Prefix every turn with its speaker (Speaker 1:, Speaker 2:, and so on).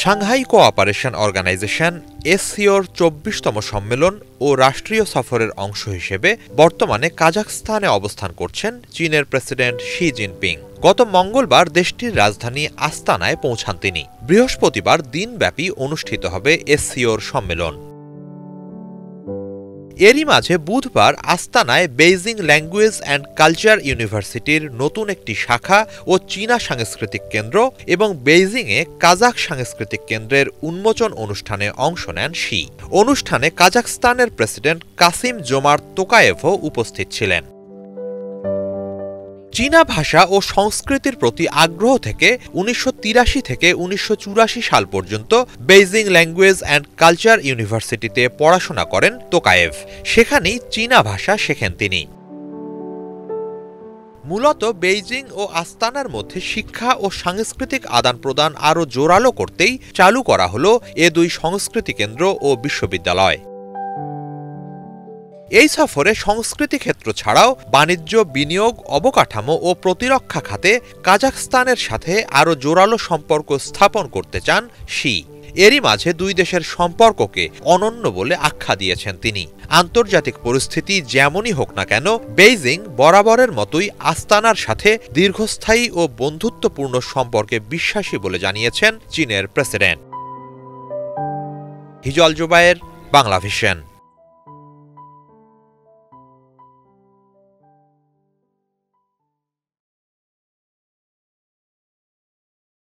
Speaker 1: Shanghai cooperation organisation এসসিওর ২৪তম সম্মেলন ও রাষ্ট্রীয় সফরের অংশ হিসেবে বর্তমানে কাজাখস্তানে অবস্থান করছেন চীনের প্রেসিডেন্ট শি জিনপিং। গত মঙ্গলবার দেশটির রাজধানী আস্তানায় পৌঁছান তিনি। বৃহস্পতিবার দিনব্যাপী অনুষ্ঠিত হবে এসসিওর সম্মেলন। এরই মাঝে বুধবার আস্তানায় বেইজিং ল্যাঙ্গুয়েজ অ্যান্ড কালচার ইউনিভার্সিটির নতুন একটি শাখা ও চীনা সাংস্কৃতিক কেন্দ্র এবং বেইজিংয়ে কাজাখ সাংস্কৃতিক কেন্দ্রের উন্মোচন অনুষ্ঠানে অংশ নেন শি। অনুষ্ঠানে কাজাখস্তানের প্রেসিডেন্ট কাসিম জোমার্ত তোকায়েভও উপস্থিত ছিলেন। চীনা ভাষা ও সংস্কৃতির প্রতি আগ্রহ থেকে ১৯৮৩ থেকে ১৯৮৪ সাল পর্যন্ত বেইজিং ল্যাঙ্গুয়েজ অ্যান্ড কালচার ইউনিভার্সিটিতে পড়াশোনা করেন তোকায়েভ। সেখানেই চীনা ভাষা শেখেন তিনি। মূলত বেইজিং ও আস্তানার মধ্যে শিক্ষা ও সাংস্কৃতিক আদান প্রদান আরও জোরালো করতেই চালু করা হল এ দুই সংস্কৃতি কেন্দ্র ও বিশ্ববিদ্যালয়। এই সফরে সংস্কৃতি ক্ষেত্র ছাড়াও বাণিজ্য, বিনিয়োগ, অবকাঠামো ও প্রতিরক্ষা খাতে কাজাখস্তানের সাথে আরও জোরালো সম্পর্ক স্থাপন করতে চান শি। এরই মাঝে দুই দেশের সম্পর্ককে অনন্য বলে আখ্যা দিয়েছেন তিনি। আন্তর্জাতিক পরিস্থিতি যেমনই হোক না কেন, বেইজিং বরাবরের মতোই আস্তানার সাথে দীর্ঘস্থায়ী ও বন্ধুত্বপূর্ণ সম্পর্কে বিশ্বাসী বলে জানিয়েছেন চীনের প্রেসিডেন্ট। হিজল জুবায়ের, বাংলাভিশন।